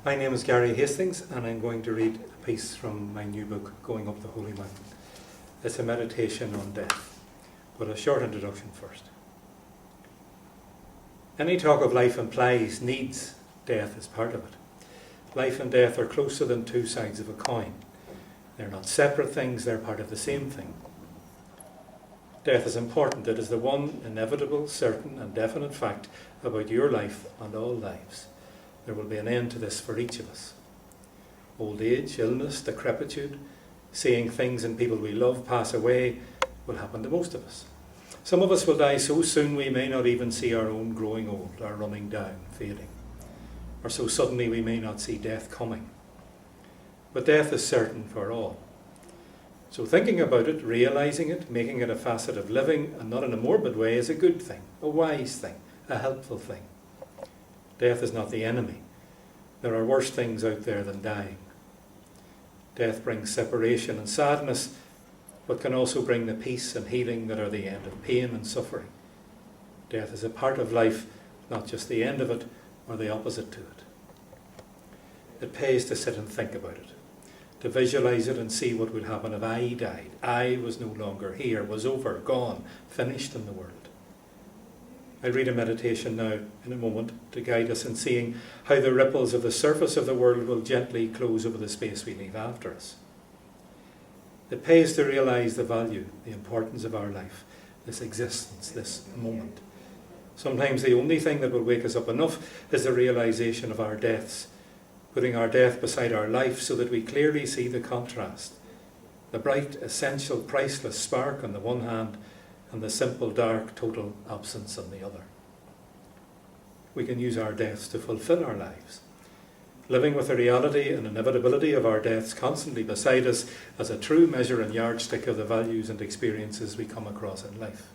My name is Gary Hastings, and I'm going to read a piece from my new book, Going Up the Holy Mountain. It's a meditation on death, but a short introduction first. Any talk of life implies needs death as part of it. Life and death are closer than two sides of a coin. They're not separate things, they're part of the same thing. Death is important. It is the one inevitable, certain and definite fact about your life and all lives. There will be an end to this for each of us. Old age, illness, decrepitude, seeing things and people we love pass away will happen to most of us. Some of us will die so soon we may not even see our own growing old, our running down, fading. Or so suddenly we may not see death coming. But death is certain for all. So thinking about it, realising it, making it a facet of living, and not in a morbid way, is a good thing, a wise thing, a helpful thing. Death is not the enemy. There are worse things out there than dying. Death brings separation and sadness, but can also bring the peace and healing that are the end of pain and suffering. Death is a part of life, not just the end of it or the opposite to it. It pays to sit and think about it, to visualise it and see what would happen if I died. I was no longer here, was over, gone, finished in the world. I'll read a meditation now in a moment to guide us in seeing how the ripples of the surface of the world will gently close over the space we leave after us. It pays to realise the value, the importance of our life, this existence, this moment. Sometimes the only thing that will wake us up enough is the realisation of our deaths, putting our death beside our life so that we clearly see the contrast, the bright, essential, priceless spark on the one hand, and the simple, dark, total absence on the other. We can use our deaths to fulfill our lives, living with the reality and inevitability of our deaths constantly beside us as a true measure and yardstick of the values and experiences we come across in life.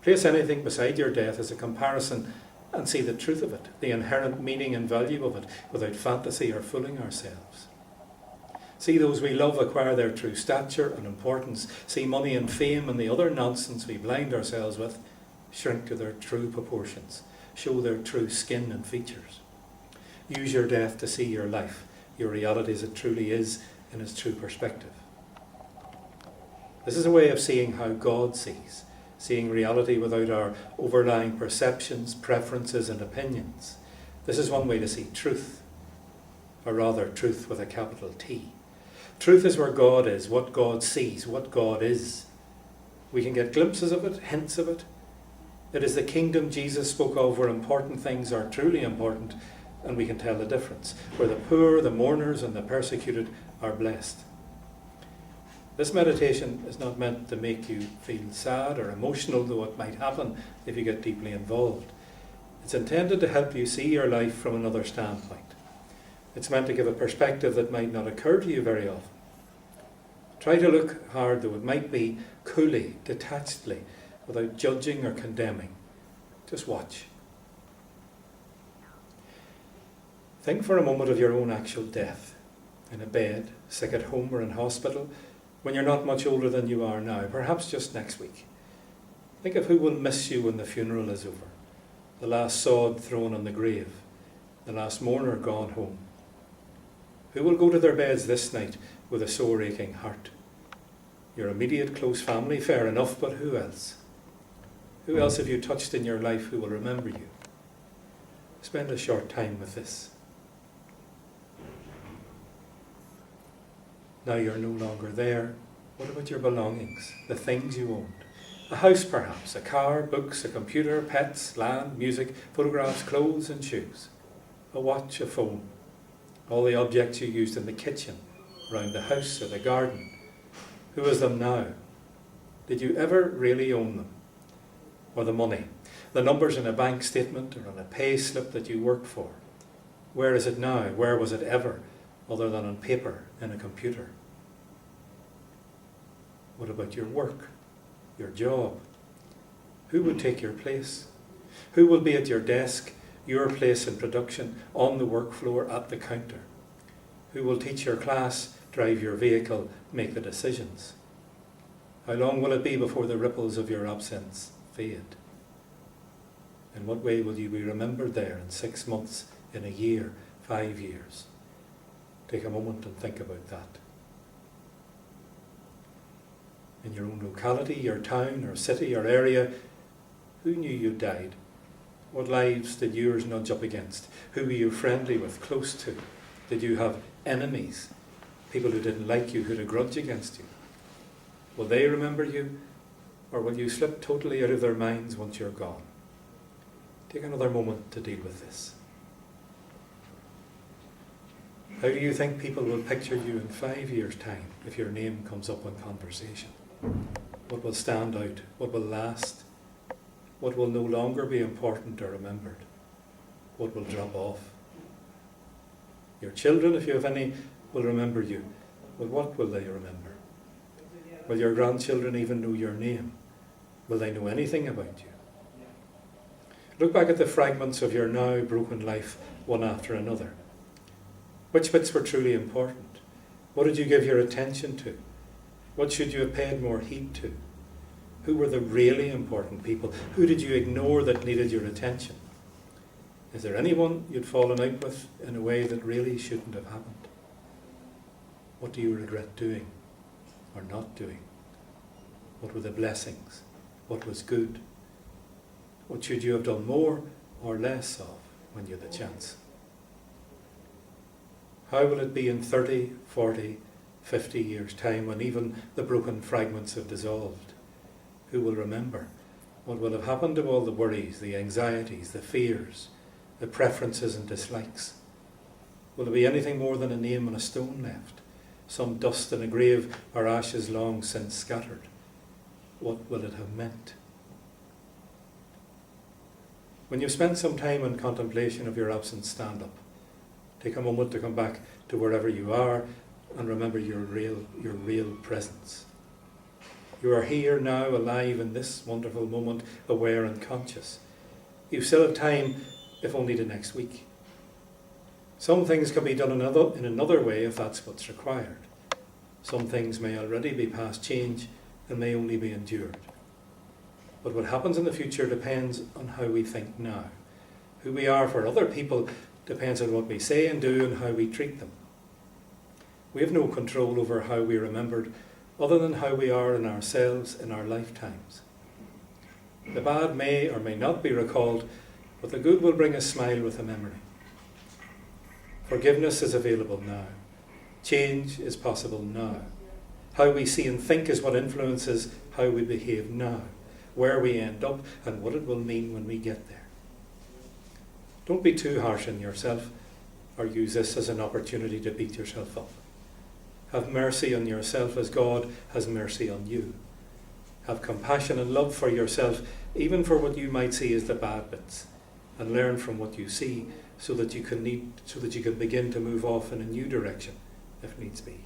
Place anything beside your death as a comparison and see the truth of it, the inherent meaning and value of it, without fantasy or fooling ourselves. See those we love acquire their true stature and importance. See money and fame and the other nonsense we blind ourselves with shrink to their true proportions, show their true skin and features. Use your death to see your life, your reality as it truly is in its true perspective. This is a way of seeing how God sees, seeing reality without our overlying perceptions, preferences and opinions. This is one way to see truth, or rather truth with a capital T. Truth is where God is, what God sees, what God is. We can get glimpses of it, hints of it. It is the kingdom Jesus spoke of where important things are truly important, and we can tell the difference, where the poor, the mourners and the persecuted are blessed. This meditation is not meant to make you feel sad or emotional, though it might happen if you get deeply involved. It's intended to help you see your life from another standpoint. It's meant to give a perspective that might not occur to you very often. Try to look hard, though it might be, coolly, detachedly, without judging or condemning. Just watch. Think for a moment of your own actual death, in a bed, sick at home or in hospital, when you're not much older than you are now, perhaps just next week. Think of who will miss you when the funeral is over, the last sod thrown on the grave, the last mourner gone home. Who will go to their beds this night with a sore aching heart? Your immediate close family, fair enough, but who else? Who else have you touched in your life who will remember you? Spend a short time with this. Now you're no longer there. What about your belongings, the things you owned? A house perhaps, a car, books, a computer, pets, land, music, photographs, clothes and shoes. A watch, a phone. All the objects you used in the kitchen, around the house or the garden. Who has them now? Did you ever really own them? Or the money, the numbers in a bank statement or on a pay slip that you work for? Where is it now? Where was it ever, other than on paper in a computer? What about your work, your job? Who would take your place? Who will be at your desk, your place in production, on the work floor, at the counter? Who will teach your class, drive your vehicle, make the decisions? How long will it be before the ripples of your absence fade? In what way will you be remembered there in 6 months, in a year, 5 years. Take a moment and think about that. In your own locality, your town or city or area, who knew you died? What lives did yours nudge up against? Who were you friendly with, close to? Did you have enemies? People who didn't like you, who had a grudge against you? Will they remember you? Or will you slip totally out of their minds once you're gone? Take another moment to deal with this. How do you think people will picture you in 5 years' time if your name comes up in conversation? What will stand out? What will last? What will no longer be important or remembered? What will drop off? Your children, if you have any, will remember you. But what will they remember? Will your grandchildren even know your name? Will they know anything about you? Look back at the fragments of your now broken life, one after another. Which bits were truly important? What did you give your attention to? What should you have paid more heed to? Who were the really important people? Who did you ignore that needed your attention? Is there anyone you'd fallen out with in a way that really shouldn't have happened? What do you regret doing or not doing? What were the blessings? What was good? What should you have done more or less of when you had the chance? How will it be in 30, 40, 50 years' time when even the broken fragments have dissolved? Who will remember? What will have happened to all the worries, the anxieties, the fears, the preferences and dislikes? Will there be anything more than a name on a stone left? Some dust in a grave or ashes long since scattered? What will it have meant? When you've spent some time in contemplation of your absent stand-up, take a moment to come back to wherever you are and remember your real presence. You are here now, alive in this wonderful moment, aware and conscious. You still have time, if only to next week. Some things can be done in another way if that's what's required. Some things may already be past change and may only be endured. But what happens in the future depends on how we think now. Who we are for other people depends on what we say and do and how we treat them. We have no control over how we are remembered other than how we are in ourselves in our lifetimes. The bad may or may not be recalled, but the good will bring a smile with a memory. Forgiveness is available now. Change is possible now. How we see and think is what influences how we behave now, where we end up, and what it will mean when we get there. Don't be too harsh on yourself, or use this as an opportunity to beat yourself up. Have mercy on yourself as God has mercy on you. Have compassion and love for yourself, even for what you might see as the bad bits, and learn from what you see so that you can begin to move off in a new direction if needs be.